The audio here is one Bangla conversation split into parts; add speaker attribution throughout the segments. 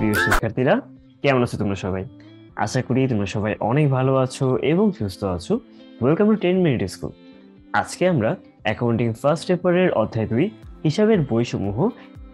Speaker 1: প্রিয় শিক্ষার্থীরা, কেমন আছো তোমরা সবাই? আশা করি তোমরা সবাই অনেক ভালো আছো এবং সুস্থ আছো। Welcome to 10 minute school. আজকে আমরা অ্যাকাউন্টিং ফার্স্ট পেপারের অধ্যায় 2 হিসাবের বইসমূহ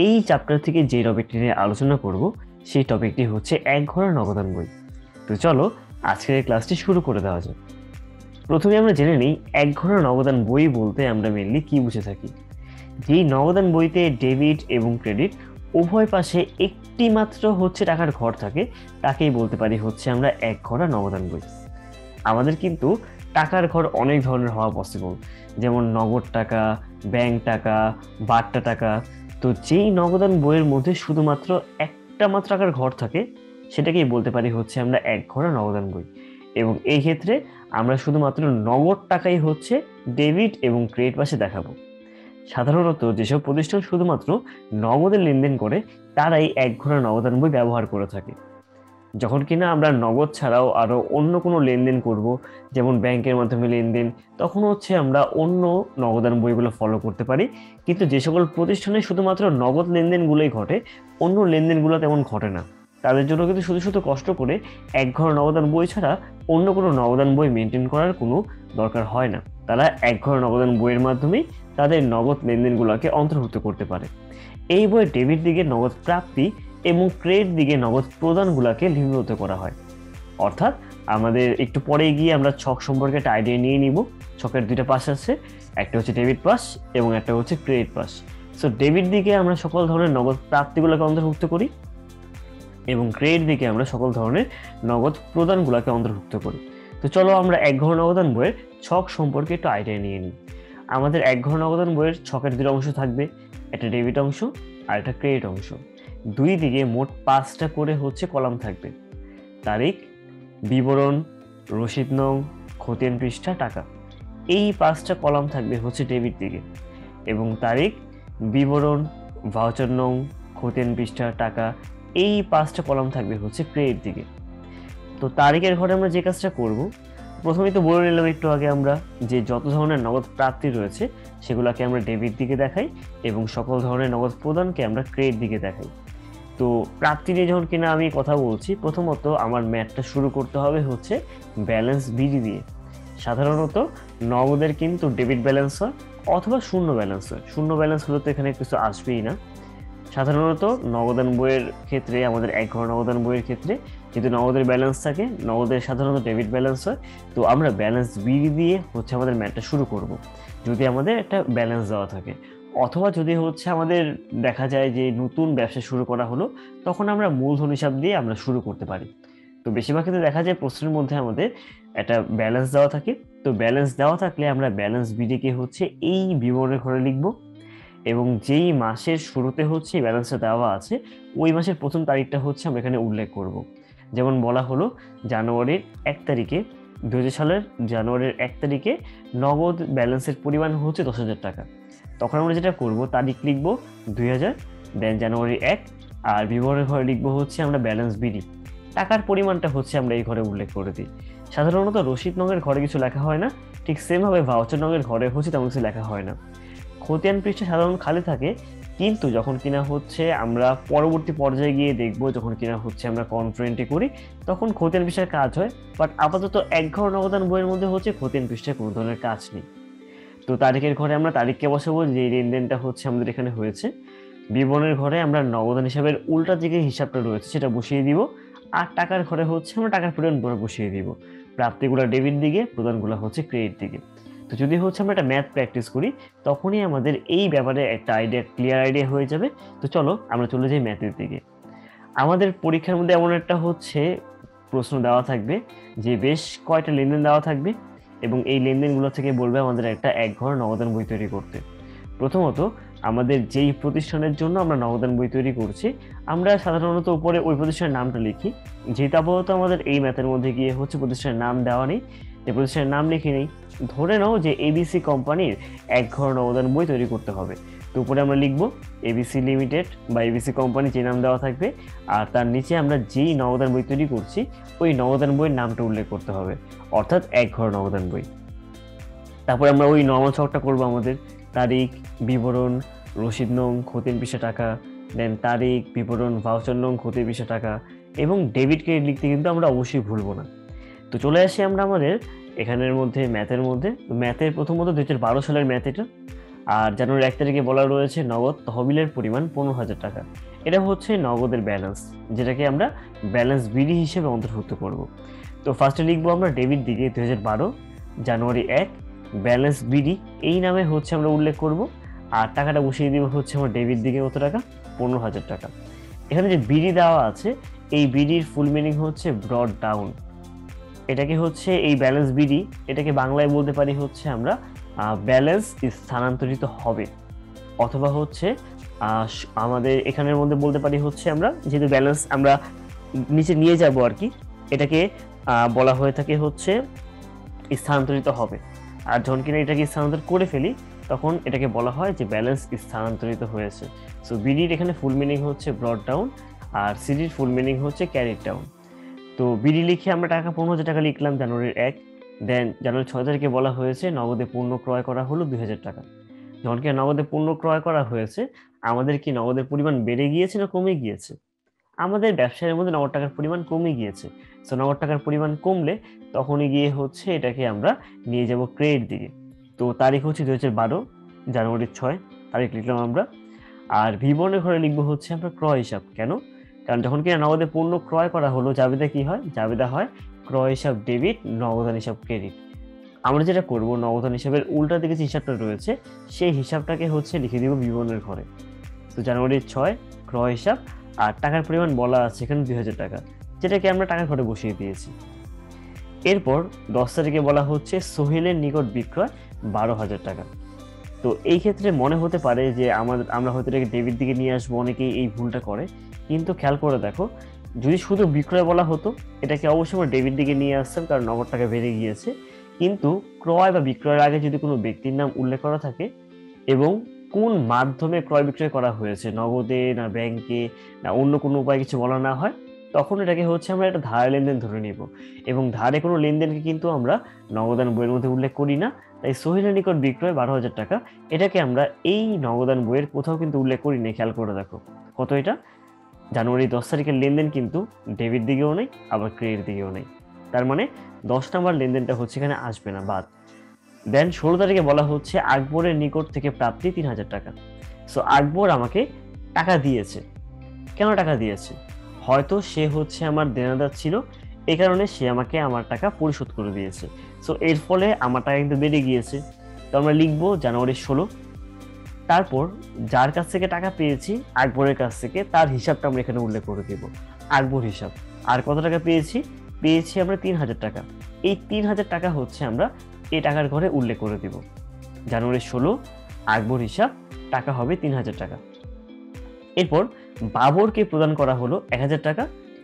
Speaker 1: এই চ্যাপ্টার থেকে যে টপিকটি নিয়ে আলোচনা করব সেই টপিকটি হচ্ছে একঘর নগদান বই। তো চলো আজকের ক্লাসটি শুরু করে দেওয়া যাক। প্রথমে আমরা জেনে নিই একঘর নগদান বই বলতে আমরা মেনলি কি বুঝে থাকি। যেই নগদান বইতে ডেবিট এবং ক্রেডিট উভয় পাশে একটি মাত্র হচ্ছে টাকার ঘর থাকে তাকেই বলতে পারি হচ্ছে আমরা একঘরা নগদান বই। আমাদের কিন্তু টাকার ঘর অনেক ধরনের হওয়া পসিবল, যেমন নগদ টাকা, ব্যাংক টাকা, বাট্টা টাকা। তো যেই নগদান বইয়ের মধ্যে শুধুমাত্র একটা মাত্র টাকার ঘর থাকে সেটাকেই বলতে পারি হচ্ছে আমরা একঘরা নগদান বই। এবং এই ক্ষেত্রে আমরা শুধুমাত্র নগদ টাকাই হচ্ছে ডেবিট এবং ক্রেডিট পাশে দেখাবো। সাধারণত যেসব প্রতিষ্ঠান শুধুমাত্র নগদের লেনদেন করে তারাই একঘরা নগদান বই ব্যবহার করে থাকে। যখন কিনা আমরা নগদ ছাড়াও আরো অন্য কোনো লেনদেন করব, যেমন ব্যাংকের মাধ্যমে লেনদেন, তখন হচ্ছে আমরা অন্য নগদান বইগুলো ফলো করতে পারি। কিন্তু যে সকল প্রতিষ্ঠানে শুধুমাত্র নগদ লেনদেনগুলোই ঘটে, অন্য লেনদেনগুলো তেমন ঘটে না, তাদের জন্য কিন্তু শুধু শুধু কষ্ট করে একঘর নগদান বই ছাড়া অন্য কোনো নগদান বই মেনটেন করার কোনো দরকার হয় না। তারা একঘর নগদান বইয়ের মাধ্যমেই তাদের নগদ লেনদেনগুলোকে অন্তর্ভুক্ত করতে পারে। এই বইয়ের ডেবিট দিকে নগদ প্রাপ্তি এবং ক্রেডিট দিকে নগদ প্রদানগুলোকে লিপিবদ্ধ করা হয়। অর্থাৎ আমাদের একটু পরে গিয়ে আমরা ছক সম্পর্কে একটা আইডিয়া নিয়ে নিব। ছকের দুইটা পাশ আছে, একটা হচ্ছে ডেবিট পাশ এবং একটা হচ্ছে ক্রেডিট পাশ। সো ডেবিট দিকে আমরা সকল ধরনের নগদ প্রাপ্তিগুলোকে অন্তর্ভুক্ত করি এবং ক্রেডিট দিকে আমরা সকল ধরনের নগদ প্রদানগুলোকে অন্তর্ভুক্ত করি। তো চলো আমরা একঘর নগদান বইয়ের ছক সম্পর্কে একটু আইডিয়া নিয়ে নিই। আমাদের একঘর নগদান বইয়ের ছকের দুটো অংশ থাকবে, একটা ডেবিট অংশ আর একটা ক্রেডিট অংশ। দুই দিকে মোট 5টা করে হচ্ছে কলাম থাকবে: তারিখ, বিবরণ, রসিদ নং, খতিয়ান পৃষ্ঠা, টাকা। এই 5টা কলাম থাকবে হচ্ছে ডেবিট দিকে, এবং তারিখ, বিবরণ, ভাউচার নং, খতিয়ান পৃষ্ঠা, টাকা, এই 5টা কলাম থাকবে হচ্ছে ক্রেডিট দিকে। তো তারিখের ঘরে আমরা যে কাজটা করব, প্রথমেই তো বলে নিলাম একটু আগে আমরা যে যত ধরনের নগদ প্রাপ্তি রয়েছে সেগুলোকে আমরা ডেবিট দিকে দেখাই এবং সকল ধরনের নগদ প্রদানকে আমরা ক্রেডিট দিকে দেখাই। তো প্রাপ্তি নিয়ে যখন কিনা আমি কথা বলছি, প্রথমত আমার ম্যাথটা শুরু করতে হবে হচ্ছে ব্যালেন্স বিডি দিয়ে। সাধারণত নগদের কিন্তু ডেবিট ব্যালেন্স হয় অথবা শূন্য ব্যালেন্স হয়। শূন্য ব্যালেন্স হলে তো এখানে কিছু আসবেই না। সাধারণত নগদান বইয়ের ক্ষেত্রে, আমাদের একঘর নগদান বইয়ের ক্ষেত্রে যেহেতু নগদের ব্যালেন্স থাকে, নগদের সাধারণত ডেবিট ব্যালেন্স হয়, তো আমরা ব্যালেন্স বিডি দিয়ে হচ্ছে আমাদের ম্যাথটা শুরু করব যদি আমাদের একটা ব্যালেন্স দেওয়া থাকে। অথবা যদি হচ্ছে আমাদের দেখা যায় যে নতুন ব্যবসা শুরু করা হলো, তখন আমরা মূলধন হিসাব দিয়ে আমরা শুরু করতে পারি। তো বেশিরভাগ ক্ষেত্রে দেখা যায় প্রশ্নের মধ্যে আমাদের একটা ব্যালেন্স দেওয়া থাকে। তো ব্যালেন্স দেওয়া থাকলে আমরা ব্যালেন্স বিডিকে হচ্ছে এই বিবরণের ঘরে লিখবো এবং যেই মাসের শুরুতে হচ্ছে ব্যালেন্সটা দেওয়া আছে ওই মাসের প্রথম তারিখটা হচ্ছে আমরা এখানে উল্লেখ করব। যেমন বলা হলো জানুয়ারির 1 তারিখে, 2000 সালের জানুয়ারির 1 তারিখে নগদ ব্যালেন্সের পরিমাণ হচ্ছে 10,000 টাকা। তখন আমরা যেটা করব, তারিখ লিখবো 2000, দেন জানুয়ারি 1, আর বিবরণের ঘরে লিখবো হচ্ছে আমরা ব্যালেন্স বিডি। টাকার পরিমাণটা হচ্ছে আমরা এই ঘরে উল্লেখ করে দিই। সাধারণত রসিদ নঙের ঘরে কিছু লেখা হয় না, ঠিক সেমভাবে ভাউচার নঙের ঘরে হচ্ছে তেমন কিছু লেখা হয় না। খতিয়ান পৃষ্ঠা সাধারণত খালি থাকে, কিন্তু যখন কিনা হচ্ছে আমরা পরবর্তী পর্যায়ে গিয়ে দেখব, যখন কিনা হচ্ছে আমরা কনফারেন্টে করি, তখন খতিয়ান পৃষ্ঠার কাজ হয়। বাট আপাতত একঘর নগদান বইয়ের মধ্যে হচ্ছে খতিয়ান পৃষ্ঠায় কোনো ধরনের কাজ নেই। তো তারিখের ঘরে আমরা তারিখকে বসাবো যে লেনদেনটা হচ্ছে আমাদের এখানে হয়েছে। বিবরণের ঘরে আমরা নগদান হিসাবের উল্টা দিকে হিসাবটা রয়েছে সেটা বসিয়ে দিব, আর টাকার ঘরে হচ্ছে আমরা টাকার পরিমাণ বসিয়ে দিব। প্রাপ্তিগুলো ডেবিট দিকে, প্রদানগুলো হচ্ছে ক্রেডিট দিকে। তো যদি হচ্ছে আমরা একটা ম্যাথ প্র্যাকটিস করি, তখনই আমাদের এই ব্যাপারে একটা ক্লিয়ার আইডিয়া হয়ে যাবে। তো চলো আমরা চলে যাই ম্যাথের দিকে। আমাদের পরীক্ষার মধ্যে এমন একটা হচ্ছে প্রশ্ন দেওয়া থাকবে যে বেশ কয়টা লেনদেন দেওয়া থাকবে এবং এই লেনদেনগুলো থেকে বলবে আমাদের একটা একঘর নগদান বই তৈরি করতে। প্রথমত আমাদের যেই প্রতিষ্ঠানের জন্য আমরা নগদান বই তৈরি করছি, আমরা সাধারণত উপরে ওই প্রতিষ্ঠানের নামটা লিখি। যেহেতু আপাতত আমাদের এই ম্যাথের মধ্যে গিয়ে হচ্ছে প্রতিষ্ঠানের নাম দেওয়া নেই, যে প্রতিষ্ঠানের নাম লিখে নেই। ধরে নাও যে এবিসি কোম্পানির একঘর নগদান বই তৈরি করতে হবে, তো উপরে আমরা লিখবো এবিসি লিমিটেড বা এবিসি কোম্পানি যে নাম দেওয়া থাকবে, আর তার নিচে আমরা যেই নগদান বই তৈরি করছি ওই নগদান বইয়ের নামটা উল্লেখ করতে হবে, অর্থাৎ একঘর নগদান বই। তারপরে আমরা ওই নর্মাল ছকটা করবো, আমাদের তারিখ, বিবরণ, রসিদ নং, খতিয়ান পৃষ্ঠা, টাকা, দেন তারিখ, বিবরণ, ভাউচার নং, ক্ষতির বিষয় টাকা এবং ডেবিট ক্রেডিট লিখতে কিন্তু আমরা অবশ্যই ভুলবো না। তো চলে আসি আমরা আমাদের এখানের মধ্যে ম্যাথের প্রথমত 2012 সালের ম্যাথ এটা। আর জানুয়ারি 1 তারিখে বলা রয়েছে নগদ তহবিলের পরিমাণ 15,000 টাকা। এটা হচ্ছে নগদের ব্যালেন্স, যেটাকে আমরা ব্যালেন্স বিডি হিসেবে অন্তর্ভুক্ত করব। তো ফার্স্টে লিখবো আমরা ডেবিট দিকে 2012 জানুয়ারি 1 ব্যালেন্স বিডি এই নামে হচ্ছে আমরা উল্লেখ করব। আর টাকাটা বসিয়ে দিব হচ্ছে আমার ডেবিট দিকে কত টাকা, 15,000 টাকা। এখানে যে বিডি দেওয়া আছে এই বিডির ফুল মিনিং হচ্ছে ব্রড ডাউন। এটাকে হচ্ছে এই ব্যালেন্স বিডি, এটাকে বাংলায় বলতে পারি হচ্ছে আমরা ব্যালেন্স স্থানান্তরিত হবে, অথবা হচ্ছে আমাদের এখানের মধ্যে বলতে পারি হচ্ছে আমরা যেহেতু ব্যালেন্স আমরা নিচে নিয়ে যাব আর কি, এটাকে বলা হয়ে থাকে হচ্ছে স্থানান্তরিত হবে। আর যখন কিনা এটাকে স্থানান্তর করে ফেলি তখন এটাকে বলা হয় যে ব্যালেন্স স্থানান্তরিত হয়েছে। সো বিডির এখানে ফুল মিনিং হচ্ছে ব্রড ডাউন আর সিডির ফুল মিনিং হচ্ছে ক্যারিড ডাউন। তো বিডি লিখে আমরা টাকা 15,000 টাকা লিখলাম জানুয়ারির 1। দেন জানুয়ারি 6 তারিখে বলা হয়েছে নগদে পণ্য ক্রয় করা হলো 2,000 টাকা। যখন কি নগদে পণ্য ক্রয় করা হয়েছে আমাদের কি নগদের পরিমাণ বেড়ে গিয়েছে না কমে গিয়েছে? আমাদের ব্যবসায়ের মধ্যে নগদ টাকার পরিমাণ কমে গিয়েছে। সো নগদ টাকার পরিমাণ কমলে তখনই গিয়ে হচ্ছে এটাকে আমরা নিয়ে যাব ক্রেডিট দিকে। তো তারিখ হচ্ছে 2012 জানুয়ারির 6 তারিখ লিখলাম আমরা। আর বিবরণের ঘরে লিখবো হচ্ছে আমরা ক্রয় হিসাব। কেন? কারণ যখন কিনা নগদে পণ্য ক্রয় করা হলো জাবেদা কি হয়? জাবেদা হয় ক্রয় হিসাব ডেবিট, নগদান হিসাব ক্রেডিট। আমরা যেটা করব নগদান হিসাবের উল্টা দিকে যে হিসাবটা রয়েছে সেই হিসাবটাকে হচ্ছে লিখে দিব বিবরণের ঘরে। তো জানুয়ারির 6 ক্রয় হিসাব আর টাকার পরিমাণ বলা আছে এখানে 2,000 টাকা, যেটাকে আমরা টাকার ঘরে বসিয়ে দিয়েছি। এরপর 10 তারিখে বলা হচ্ছে সোহেলের নিকট বিক্রয় 12,000 টাকা। তো এই ক্ষেত্রে মনে হতে পারে যে আমরা হয়তো এটাকে ডেবিট দিকে নিয়ে আসবো, অনেকেই এই ভুলটা করে। কিন্তু খেয়াল করে দেখো, যদি শুধু বিক্রয় বলা হতো এটাকে অবশ্যই আমরা ডেবিট দিকে নিয়ে আসতাম, কারণ নগদ টাকা বেড়ে গিয়েছে। কিন্তু ক্রয় বা বিক্রয়ের আগে যদি কোনো ব্যক্তির নাম উল্লেখ করা থাকে এবং কোন মাধ্যমে ক্রয় বিক্রয় করা হয়েছে, নগদে না ব্যাংকে না অন্য কোনো উপায় কিছু বলা না হয়, তখন এটাকে হচ্ছে আমরা একটা ধারে লেনদেন ধরে নিব। এবং ধারে কোনো লেনদেনকে কিন্তু আমরা নগদান বইয়ের মধ্যে উল্লেখ করি না। তাই সোহেলের নিকট বিক্রয় 12,000 টাকা এটাকে আমরা এই নগদান বইয়ের কোথাও কিন্তু উল্লেখ করি না। খেয়াল করে দেখো কত এটা, জানুয়ারি 10 তারিখের লেনদেন কিন্তু ডেবিট দিকেও নেই আবার ক্রেডিট দিকেও নেই। তার মানে 10 নম্বর লেনদেনটা হচ্ছে এখানে আসবে না, বাদ। দেন 16 তারিখে বলা হচ্ছে আকবরের নিকট থেকে প্রাপ্তি 3,000 টাকা। সো আকবর আমাকে টাকা দিয়েছে। কেন টাকা দিয়েছে? হয়তো সে হচ্ছে আমার দেনাদার ছিল, এই কারণে সে আমাকে আমার টাকা পরিশোধ করে দিয়েছে। সো এর ফলে আমার টাকা কিন্তু বেড়ে গিয়েছে। তো আমরা লিখবো জানুয়ারি 16। তারপর যার কাছ থেকে টাকা পেয়েছি আকবরের কাছ থেকে তার হিসাবটা আমরা এখানে উল্লেখ করে দেব, আকবর হিসাব। আর কত টাকা পেয়েছি আমরা 3,000 টাকা। এই 3,000 টাকা হচ্ছে আমরা এই টাকার ঘরে উল্লেখ করে দিব। জানুয়ারি 16 আকবর হিসাব, টাকা হবে 3,000 টাকা। এরপর বাবরকে প্রদান করা হলো 1,000 টাকা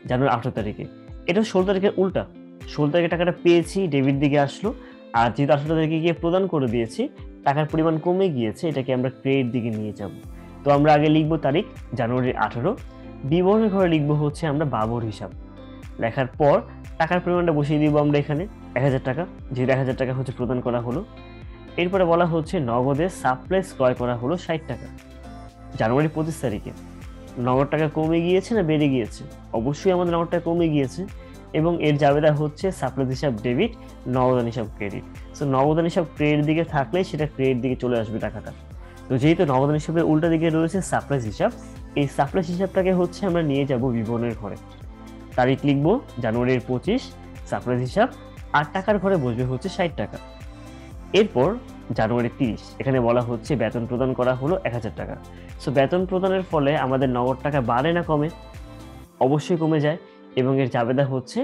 Speaker 1: জানুয়ারি 18 তারিখে। এটা 16 তারিখের উল্টা। 16 তারিখে টাকাটা পেয়েছি, ডেবিট দিকে আসলো। আর যেহেতু 18 তারিখে গিয়ে প্রদান করে দিয়েছি, টাকার পরিমাণ কমে গিয়েছে, এটাকে আমরা ক্রেডিট দিকে নিয়ে যাব। তো আমরা আগে লিখবো তারিখ জানুয়ারি 18, বিবরণের ঘরে লিখবো হচ্ছে আমরা বাবর হিসাব। লেখার পর টাকার পরিমাণটা বসিয়ে দিব আমরা এখানে 1,000 টাকা, যেহেতু 1,000 টাকা হচ্ছে প্রদান করা হলো। এরপরে বলা হচ্ছে নগদে সাপ্লাইস ক্রয় করা হলো 60 টাকা জানুয়ারি 25 তারিখে। নগদ টাকা কমে গিয়েছে না বেড়ে গিয়েছে? অবশ্যই আমাদের নগদ টাকা কমে গিয়েছে এবং এর জাবেদা হচ্ছে সাপ্লাইস হিসাব ডেবিট, নগদান হিসাব ক্রেডিট। সো নগদান হিসাব ক্রেডিট দিকে থাকলে সেটা ক্রেডিট দিকে চলে আসবে টাকাটা। তো যেহেতু নগদান হিসাবের উল্টা দিকে রয়েছে সাপ্লাইস হিসাব, এই সাপ্লাইস হিসাবটাকে হচ্ছে আমরা নিয়ে যাব বিবরণের ঘরে। তারিখ লিখবো জানুয়ারির 25 সাপ্লাইস হিসাব, আর টাকার ঘরে বসবে হচ্ছে 60 টাকা। এরপর জানুয়ারি 30 এখানে বলা হচ্ছে বেতন প্রদান করা হলো 1,000 টাকা। সো বেতন প্রদানের ফলে আমাদের নগদ টাকা বাড়ে না কমে? অবশ্যই কমে যায়। এবং এর জাবেদা হচ্ছে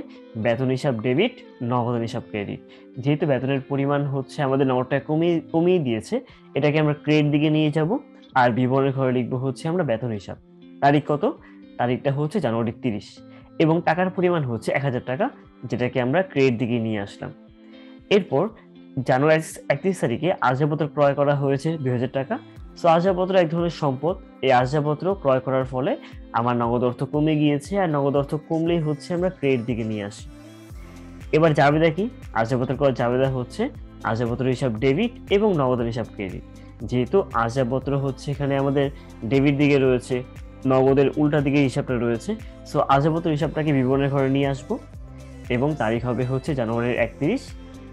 Speaker 1: বেতন হিসাব ডেবিট, নগদান হিসাব ক্রেডিট। যেহেতু বেতনের পরিমাণ হচ্ছে আমাদের নগদ টাকা কমিয়ে দিয়েছে, এটাকে আমরা ক্রেডিট দিকে নিয়ে যাব। আর বিবরণের ঘরে লিখবো হচ্ছে আমরা বেতন হিসাব। তারিখ কত? তারিখটা হচ্ছে জানুয়ারি 30 এবং টাকার পরিমাণ হচ্ছে 1,000 টাকা, যেটাকে আমরা ক্রেডিট দিকে নিয়ে আসলাম। এরপর জানুয়ারি 31 তারিখে আসবাবপত্র ক্রয় করা হয়েছে 2,000 টাকা। সো আসবাবপত্র এক ধরনের সম্পদ, এই আসবাবপত্র ক্রয় করার ফলে আমার নগদ অর্থ কমে গিয়েছে, আর নগদ অর্থ কমলেই হচ্ছে আমরা ক্রেডিট দিকে নিয়ে আসি। এবার জাবেদা কি? আসবাবপত্র ক্রয় জাবেদা হচ্ছে আসবাবপত্র হিসাব ডেবিট এবং নগদান হিসাব ক্রেডিট। যেহেতু আসবাবপত্র হচ্ছে এখানে আমাদের ডেবিট দিকে রয়েছে, নগদের উল্টা দিকে হিসাবটা রয়েছে। সো আজবত হিসাবটাকে বিবরণের ঘরে নিয়ে আসবো এবং তারিখ হবে হচ্ছে জানুয়ারির 31।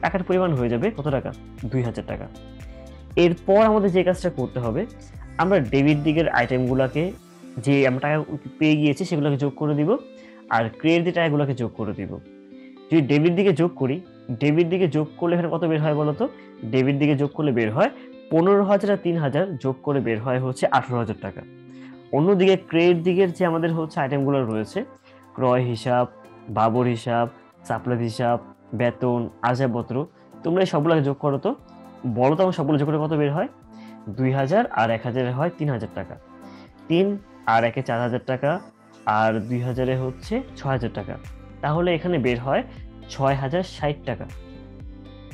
Speaker 1: টাকার পরিমাণ হয়ে যাবে কত টাকা? 2000 টাকা। এরপর আমাদের যে কাজটা করতে হবে, আমরা ডেবিট দিকের আইটেমগুলোকে, যে আমরা টাকা পেয়ে গিয়েছি সেগুলোকে যোগ করে দিব, আর ক্রেডিট দিয়ে টাকাগুলোকে যোগ করে দিব। যদি ডেবিট দিকে যোগ করি, ডেবিট দিকে যোগ করলে এখানে কত বের হয় বলতো? ডেবিট দিকে যোগ করলে বের হয় 15,000 আর 3,000 যোগ করে বের হয় হচ্ছে 18,000 টাকা। অন্যদিকে ক্রেডিট দিকের যে আমাদের হচ্ছে আইটেমগুলো রয়েছে, ক্রয় হিসাব, বাবর হিসাব, সাপ্লাই হিসাব, বেতন, আসবাবপত্র, তোমরা এই সবগুলোকে যোগ করো তো। বলো তো আমার সবগুলো যোগ করে কত বের হয়? 2,000 আর 1,000 হয় 3,000 টাকা। 3 আর 1 4,000 টাকা, আর 2,000 হচ্ছে 6,000 টাকা। তাহলে এখানে বের হয় 6,060 টাকা।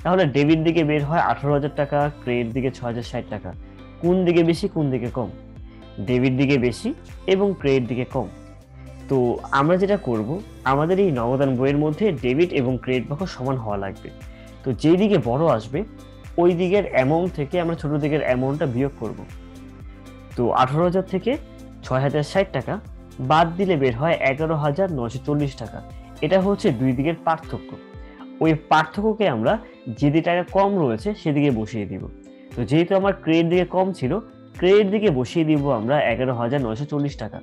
Speaker 1: তাহলে ডেবিট দিকে বের হয় 18,000 টাকা, ক্রেডিট দিকে 6,060 টাকা। কোন দিকে বেশি কোন দিকে কম? ডেবিট দিকে বেশি এবং ক্রেডিট দিকে কম। তো আমরা যেটা করব, আমাদের এই নগদান বইয়ের মধ্যে ডেবিট এবং ক্রেডিট পক্ষ সমান হওয়া লাগবে। তো যেই দিকে বড় আসবে ওই দিকের অ্যামাউন্ট থেকে আমরা ছোট দিকের অ্যামাউন্টটা বিয়োগ করব। তো 18,000 থেকে 6,060 টাকা বাদ দিলে বের হয় 11,940 টাকা। এটা হচ্ছে দুই দিকের পার্থক্য। ওই পার্থক্যকে আমরা যেদিকে টাকা কম রয়েছে সেদিকে বসিয়ে দিব। তো যেহেতু আমার ক্রেডিট দিকে কম ছিল, ক্রেডিট দিকে বসিয়ে দিব আমরা 11,940 টাকা,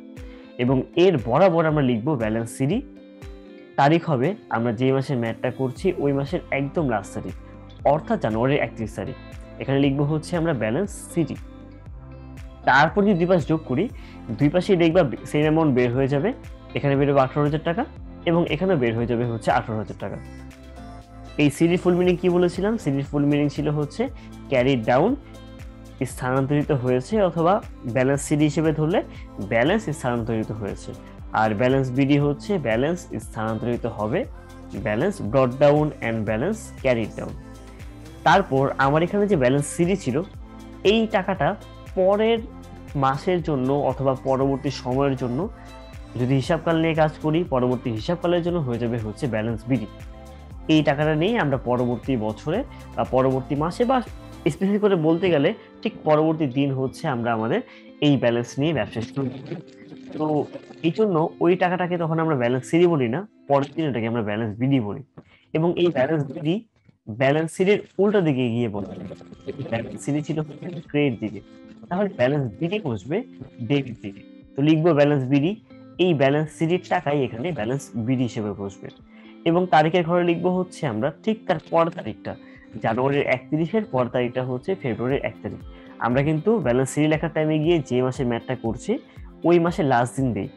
Speaker 1: এবং এর বরাবর আমরা লিখবো ব্যালেন্স সিডি। তারিখ হবে আমরা যে মাসের ম্যাথটা করছি ওই মাসের একদম লাস্ট তারিখ, অর্থাৎ জানুয়ারির 31 তারিখ। এখানে লিখবো হচ্ছে আমরা ব্যালেন্স সিডি। তারপর যদি দুই পাশ যোগ করি, দুই পাশেই দেখবা সেম অ্যামাউন্ট বের হয়ে যাবে। এখানে বের হবে 18,000 টাকা এবং এখানে বের হয়ে যাবে হচ্ছে 18,000 টাকা। এই সিডির ফুল মিনিং কি বলেছিলাম? সিডির ফুল মিনিং ছিল হচ্ছে ক্যারি ডাউন, স্থানান্তরিত হয়েছে, অথবা ব্যালেন্স সিডি হিসেবে ধরলে ব্যালেন্স স্থানান্তরিত হয়েছে। আর ব্যালেন্স বিডি হচ্ছে ব্যালেন্স স্থানান্তরিত হবে, balance ব্রট down and balance carried down. তারপর আমার এখানে যে ব্যালেন্স সিডি ছিল, এই টাকাটা পরের মাসের জন্য অথবা পরবর্তী সময়ের জন্য যদি হিসাবকাল নিয়ে কাজ করি, পরবর্তী হিসাবকালের জন্য হয়ে যাবে হচ্ছে ব্যালেন্স বিডি। এই টাকাটা নিয়ে আমরা পরবর্তী বছরে বা পরবর্তী মাসে বা স্পেশালি করে বলতে গেলে ঠিক পরবর্তী দিন হচ্ছে আমরা আমাদের এই ব্যালেন্স নিয়ে ব্যবসা শুরু করি। তো এই জন্য ওই টাকাটাকে তখন আমরা ব্যালেন্স সিডি বলি না, পরের দিন এটাকে আমরা ব্যালেন্স বিডি বলি। এবং এই ব্যালেন্স বিডি ব্যালেন্স সিডির উল্টো দিকে গিয়ে বলবে। ব্যালেন্স সিডি ছিল ক্রেডিট দিকে, তাহলে ব্যালেন্স বিডি বসবে ডেবিট দিকে। তো লিখবো ব্যালেন্স বিডি, এই ব্যালেন্স সিডির টাকাই এখানে ব্যালেন্স বিডি হিসেবে বসবে। এবং তারিখের ঘরে লিখবো হচ্ছে আমরা ঠিক তার পর তারিখটা, জানুয়ারির 31-এর পর তারিখটা হচ্ছে ফেব্রুয়ারির 1 তারিখ। আমরা কিন্তু ব্যালেন্স সিডি লেখার টাইমে গিয়ে যে মাসের ম্যাথটা করছি ওই মাসের লাস্ট দিন দেই।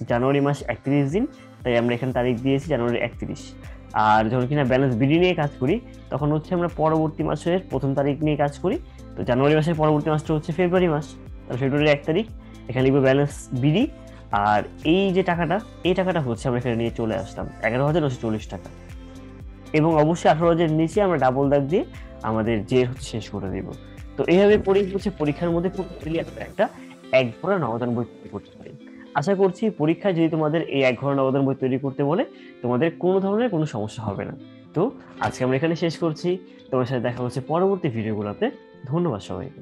Speaker 1: জানুয়ারি মাস 31 দিন, তাই আমরা এখানে তারিখ দিয়েছি জানুয়ারি 31। আর যখন কিনা ব্যালেন্স বিডি নিয়ে কাজ করি তখন হচ্ছে আমরা পরবর্তী মাসের প্রথম তারিখ নিয়ে কাজ করি। তো জানুয়ারি মাসের পরবর্তী মাসটা হচ্ছে ফেব্রুয়ারি মাস, তাহলে ফেব্রুয়ারির 1 তারিখ। এখানে লিখবো ব্যালেন্স বিডি। আর এই যে টাকাটা, এই টাকাটা হচ্ছে আমরা এখানে নিয়ে চলে আসলাম 11,940 টাকা। এবং অবশ্যই 18,000 নিচে আমরা ডাবল দাগ দিয়ে আমাদের যে হচ্ছে শেষ করে দিব। তো এইভাবে পরীক্ষার মধ্যে একটা একঘর নগদান বই তৈরি করতে পারি। আশা করছি পরীক্ষায় যদি তোমাদের এই একঘর নগদান বই তৈরি করতে বলে তোমাদের কোনো ধরনের কোনো সমস্যা হবে না। তো আজকে আমরা এখানে শেষ করছি। তোমার সাথে দেখা হচ্ছে পরবর্তী ভিডিওগুলোতে। ধন্যবাদ সবাইকে।